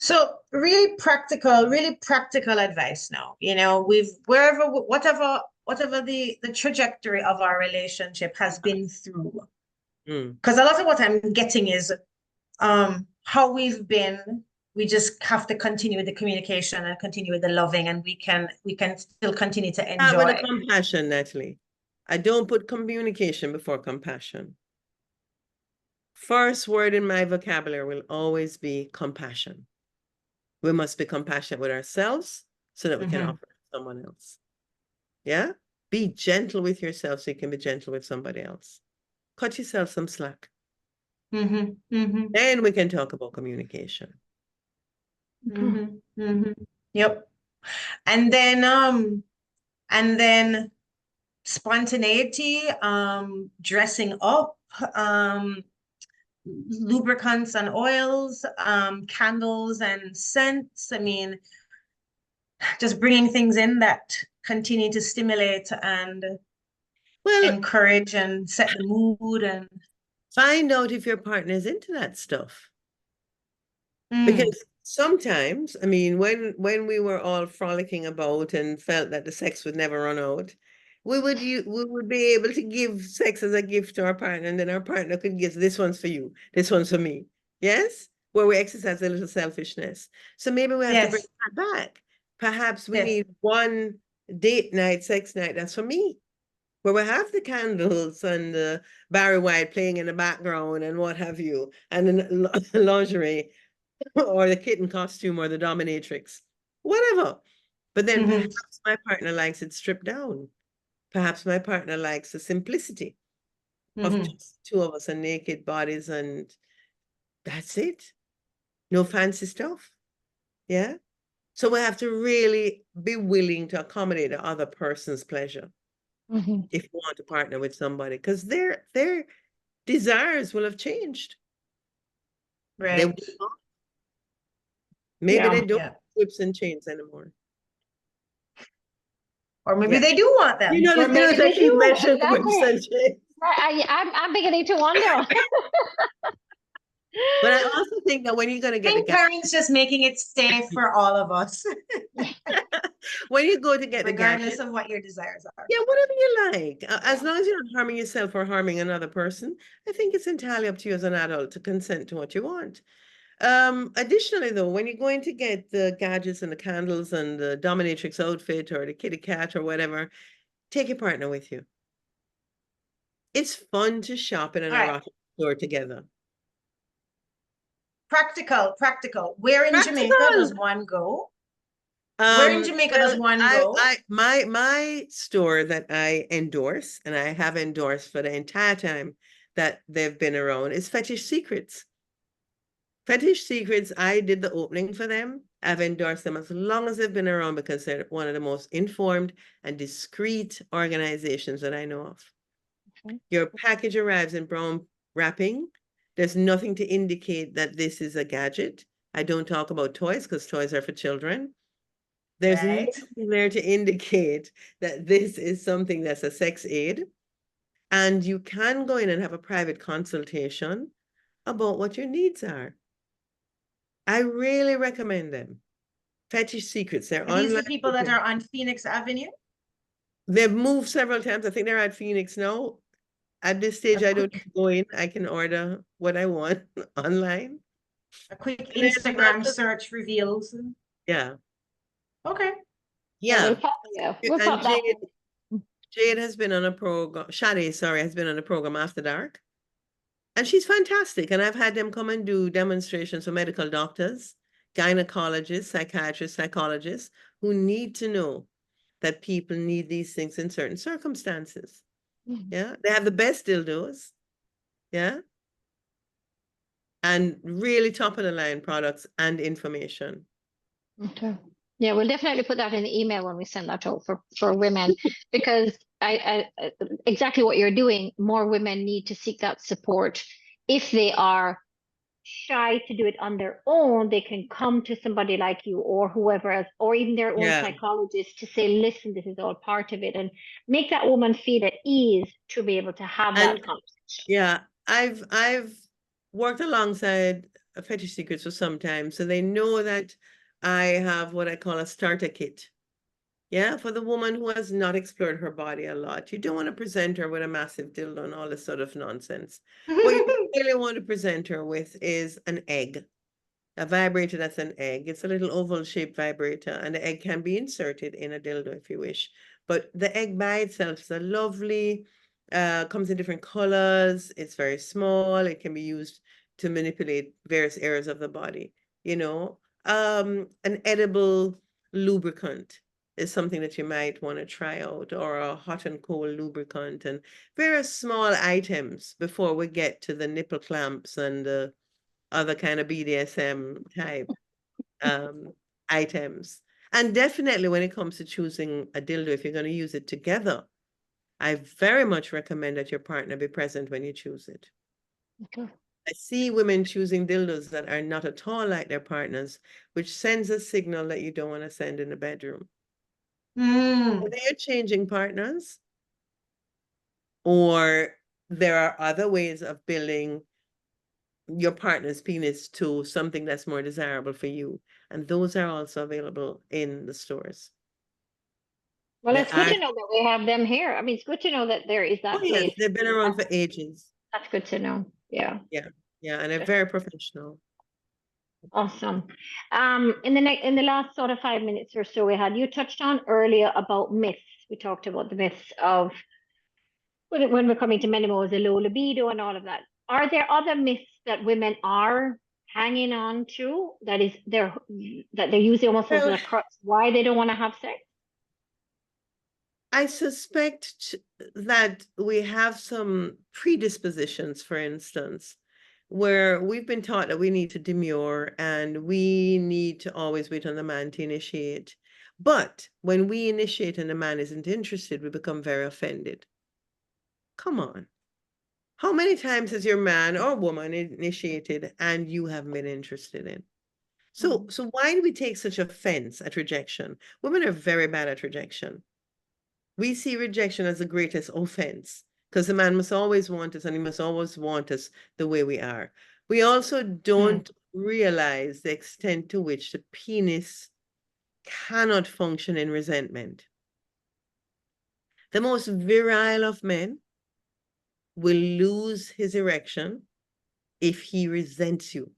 So really practical advice now. You know, whatever the trajectory of our relationship has been through. Because a lot of what I'm getting is how we've been. We just have to continue with the communication and continue with the loving, and we can still continue to enjoy. With the compassion, Natalie. I don't put communication before compassion. First word in my vocabulary will always be compassion. We must be compassionate with ourselves so that we can offer someone else. Yeah? Be gentle with yourself so you can be gentle with somebody else. Cut yourself some slack. Then we can talk about communication. Yep. And then spontaneity, dressing up, lubricants and oils, candles and scents. I mean, just bringing things in that continue to stimulate and encourage and set the mood, and find out if your partner is into that stuff. Because sometimes, I mean, when we were all frolicking about and felt that the sex would never run out, we would be able to give sex as a gift to our partner, and then our partner could give, this one's for you, this one's for me. Yes? Where we exercise a little selfishness. So maybe we have to bring that back. Perhaps we need one date night, sex night, that's for me. Where we have the candles and the Barry White playing in the background and what have you, and the lingerie, or the kitten costume, or the dominatrix, whatever. But then perhaps my partner likes it stripped down. Perhaps my partner likes the simplicity of just two of us and naked bodies, and that's it. No fancy stuff. Yeah. So we have to really be willing to accommodate the other person's pleasure if you want to partner with somebody, because their desires will have changed. Right. Maybe they don't have whips and chains anymore. Or maybe they do want them. You know, or maybe they do. Exactly. I'm beginning to wonder. But I also think that when you're going to get the parents just making it safe for all of us. When you go to get regardless of what your desires are. Yeah, whatever you like. As long as you're not harming yourself or harming another person, I think it's entirely up to you as an adult to consent to what you want. Additionally, though, when you're going to get the gadgets and the candles and the dominatrix outfit or the kitty cat or whatever, take your partner with you. It's fun to shop in an erotic store together. Practical. Where in Jamaica does one go? Where in Jamaica does one go? My store that I endorse, and I have endorsed for the entire time that they've been around, is Fetish Secrets. Fetish Secrets, I did the opening for them. I've endorsed them as long as they've been around because they're one of the most informed and discreet organizations that I know of. Your package arrives in brown wrapping. There's nothing to indicate that this is a gadget. I don't talk about toys because toys are for children. There's nothing there to indicate that this is something that's a sex aid. And you can go in and have a private consultation about what your needs are. I really recommend them. Fetish Secrets. They're online. These are the people that are on Phoenix Avenue? They've moved several times. I think they're at Phoenix now. At this stage, I don't go in. I can order what I want online. A quick Instagram search reveals. Yeah. Okay. Yeah. We'll pop that. Jade has been on a program, Shadi, sorry, has been on a program After Dark. And she's fantastic. And I've had them come and do demonstrations for medical doctors, gynecologists, psychiatrists, psychologists who need to know that people need these things in certain circumstances. Yeah. They have the best dildos. Yeah. And really top of the line products and information. Okay. Yeah, we'll definitely put that in the email when we send that out for women, because I exactly what you're doing, more women need to seek that support. If they are shy to do it on their own, they can come to somebody like you or whoever else, or even their own psychologist, to say, listen, this is all part of it, and make that woman feel at ease to be able to have that conversation. Yeah, I've worked alongside Fetish Secrets for some time, so they know that I have what I call a starter kit. Yeah, for the woman who has not explored her body a lot. You don't want to present her with a massive dildo and all this sort of nonsense. What you really want to present her with is an egg, a vibrator that's an egg. It's a little oval-shaped vibrator, and the egg can be inserted in a dildo if you wish. But the egg by itself is a lovely, comes in different colors. It's very small. It can be used to manipulate various areas of the body. You know, an edible lubricant is something that you might want to try out, or a hot and cold lubricant, and various small items before we get to the nipple clamps and the other kind of BDSM type items. And definitely when it comes to choosing a dildo, if you're going to use it together, I very much recommend that your partner be present when you choose it. Okay. I see women choosing dildos that are not at all like their partners, which sends a signal that you don't want to send in the bedroom. Are they changing partners? Or there are other ways of building your partner's penis to something that's more desirable for you. And those are also available in the stores. Well, it's good to know that we have them here. I mean, it's good to know that there is that place. Yes, they've been around for ages. That's good to know. Yeah. Yeah. Yeah. And they're very professional. Awesome. In the last sort of 5 minutes or so we had, you touched on earlier about myths. We talked about the myths of when we're coming to menopause, the low libido and all of that. Are there other myths that women are hanging on to that they're using almost as a crutch why they don't want to have sex? I suspect that we have some predispositions, for instance, where we've been taught that we need to demure and we need to always wait on the man to initiate. But when we initiate and the man isn't interested, we become very offended. Come on. How many times has your man or woman initiated and you haven't been interested in? So why do we take such offense at rejection? Women are very bad at rejection. We see rejection as the greatest offense because the man must always want us and he must always want us the way we are. We also don't realize the extent to which the penis cannot function in resentment. The most virile of men will lose his erection if he resents you.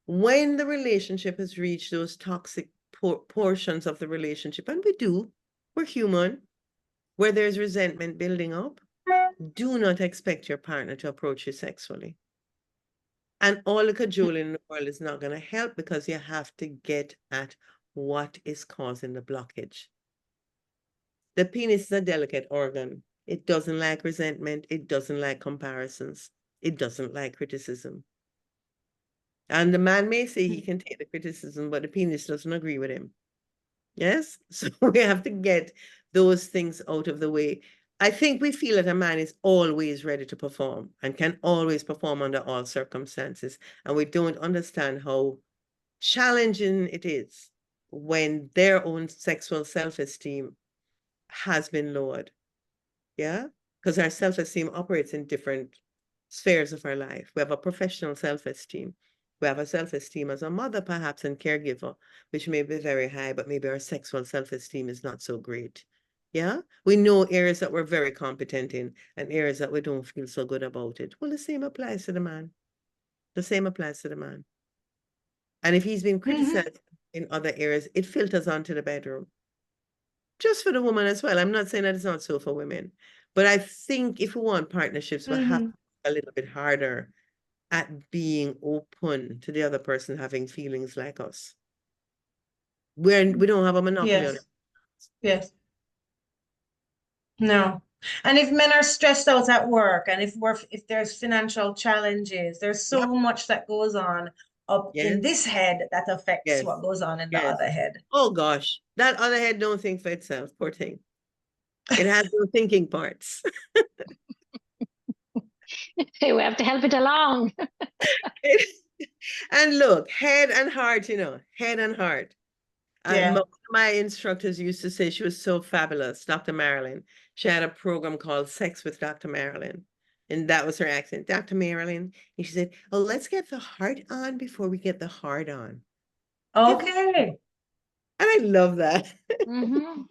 When the relationship has reached those toxic portions of the relationship, and we do, we're human, where there's resentment building up, do not expect your partner to approach you sexually. And all the cajoling in the world is not going to help because you have to get at what is causing the blockage. The penis is a delicate organ. It doesn't like resentment. It doesn't like comparisons. It doesn't like criticism. And the man may say he can take the criticism, but the penis doesn't agree with him. Yes? So we have to get those things out of the way. I think we feel that a man is always ready to perform and can always perform under all circumstances. And we don't understand how challenging it is when their own sexual self-esteem has been lowered. Yeah? Because our self-esteem operates in different spheres of our life. We have a professional self-esteem. We have a self-esteem as a mother, perhaps, and caregiver, which may be very high, but maybe our sexual self-esteem is not so great. Yeah? We know areas that we're very competent in and areas that we don't feel so good about it. Well, the same applies to the man. The same applies to the man. And if he's been criticized in other areas, it filters onto the bedroom. just for the woman as well. I'm not saying that it's not so for women, but I think if we want partnerships, we have to Mhm. be a little bit harder at being open to the other person having feelings like us. We don't have a monopoly on it. Yes. Yes. No. And if men are stressed out at work, and if there's financial challenges, there's Yeah. so much that goes on up in Yes. this head that affects Yes. what goes on in the Yes. other head. Oh gosh, that other head don't think for itself. Poor thing. It has no thinking parts. We have to help it along. And look, head and heart, head and heart. Yeah. My instructors used to say she was so fabulous, Dr. Marilyn. She had a program called Sex with Dr. Marilyn. And that was her accent, Dr. Marilyn. And she said, oh, let's get the heart on before we get the heart on. Okay. And I love that. Mm-hmm.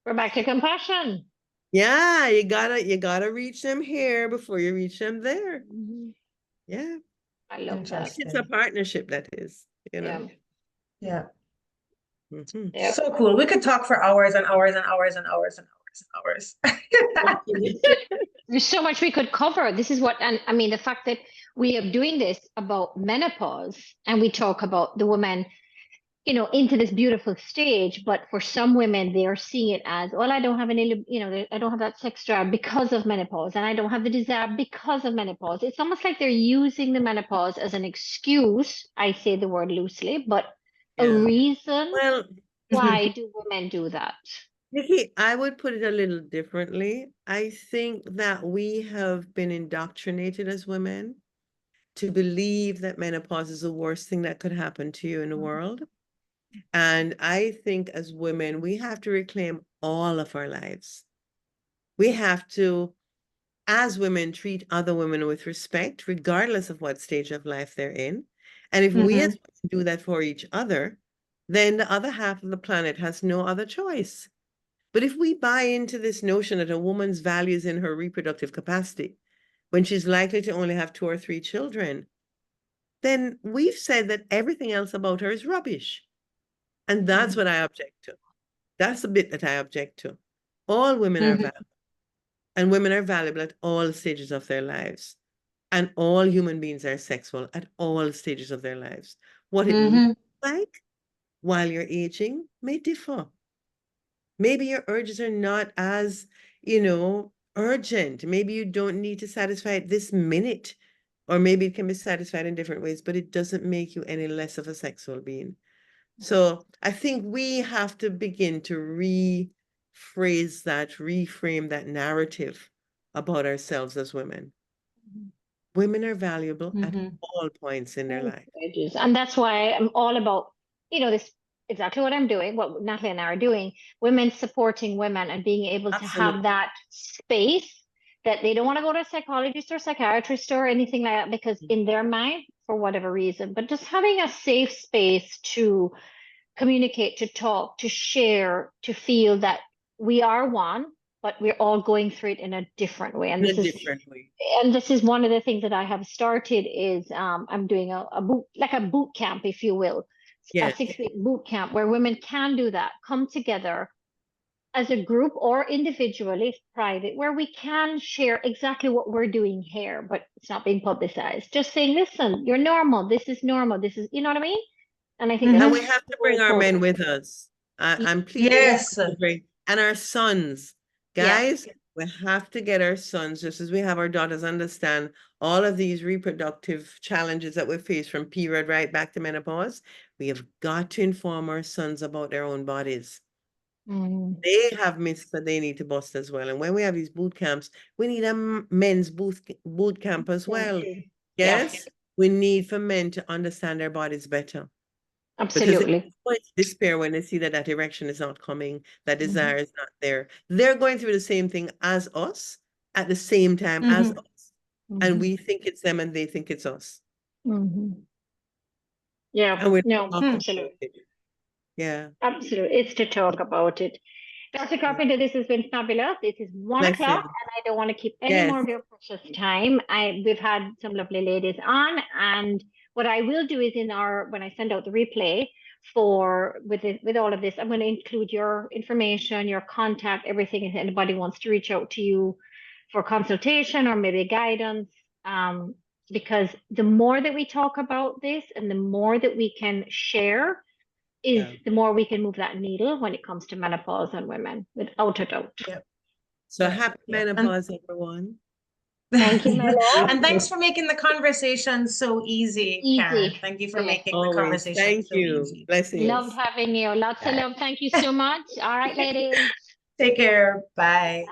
We're back to compassion. Yeah, you gotta reach them here before you reach them there. Mm-hmm. Yeah. I love that. It's a partnership, that is, Yeah. Yeah. Mhm. Yeah. So cool. We could talk for hours and hours and hours and hours and hours and hours. There's so much we could cover. This is what, and I mean, the fact that we are doing this about menopause and we talk about the woman, into this beautiful stage, but for some women, they are seeing it as, well, I don't have any, I don't have that sex drive because of menopause, and I don't have the desire because of menopause. It's almost like they're using the menopause as an excuse. I say the word loosely, but a Yeah. reason Well, why do women do that? Nikki, I would put it a little differently. I think that we have been indoctrinated as women to believe that menopause is the worst thing that could happen to you in the world. And I think as women, we have to reclaim all of our lives. We have to, as women, treat other women with respect, regardless of what stage of life they're in. And if we as women do that for each other, then the other half of the planet has no other choice. But if we buy into this notion that a woman's value is in her reproductive capacity, when she's likely to only have 2 or 3 children, then we've said that everything else about her is rubbish. And that's what I object to. That's the bit that I object to. All women are valuable. And women are valuable at all stages of their lives. And all human beings are sexual at all stages of their lives. What it looks like while you're aging may differ. Maybe your urges are not as, urgent. Maybe you don't need to satisfy it this minute, or maybe it can be satisfied in different ways, but it doesn't make you any less of a sexual being. So I think we have to begin to rephrase that, reframe that narrative about ourselves as women. Women are valuable at all points in their life. And that's why I'm all about, this exactly what I'm doing, what Natalie and I are doing, women supporting women and being able to have that space that they don't want to go to a psychologist or psychiatrist or anything like that, because in their mind, for whatever reason, but just having a safe space to communicate, to talk, to share, to feel that we are one, but we're all going through it in a different way. And this is one of the things that I have started is I'm doing a boot camp, if you will, a 6-week boot camp where women can do that, come together as a group or individually, private, where we can share exactly what we're doing here, but it's not being publicized. Just saying, listen, you're normal. This is normal. This is, you know what I mean? And I think and we have to bring our men with us. I'm pleased. Yes. And our sons, guys, we have to get our sons, just as we have our daughters, understand all of these reproductive challenges that we face from period right back to menopause. We have got to inform our sons about their own bodies. They have myths that they need to bust as well. And when we have these boot camps, we need a men's boot camp as well. Yes, we need for men to understand their bodies better. Absolutely. Because they despair when they see that that erection is not coming, that desire is not there. They're going through the same thing as us at the same time as us. And we think it's them and they think it's us. Yeah, and we're no, absolutely. Yeah. Absolutely. It's to talk about it. Dr. Carpenter, this has been fabulous. It is 1 o'clock and I don't want to keep any more of your precious time. We've had some lovely ladies on, and what I will do is when I send out the replay with all of this. I'm going to include your information, your contact, everything, if anybody wants to reach out to you for consultation or maybe guidance. Because the more that we talk about this and the more that we can share is Yeah. the more we can move that needle when it comes to menopause and women, without a doubt. Yep. So Yep, happy yep. menopause, everyone. Thank you, my love. And thanks for making the conversation so easy, Karen. Easy. Thank you for Yes. making the Always. conversation Thank so you. easy. Blessings. Loved having you. Lots of love. Thank you so much. All right, ladies. Take care. Bye.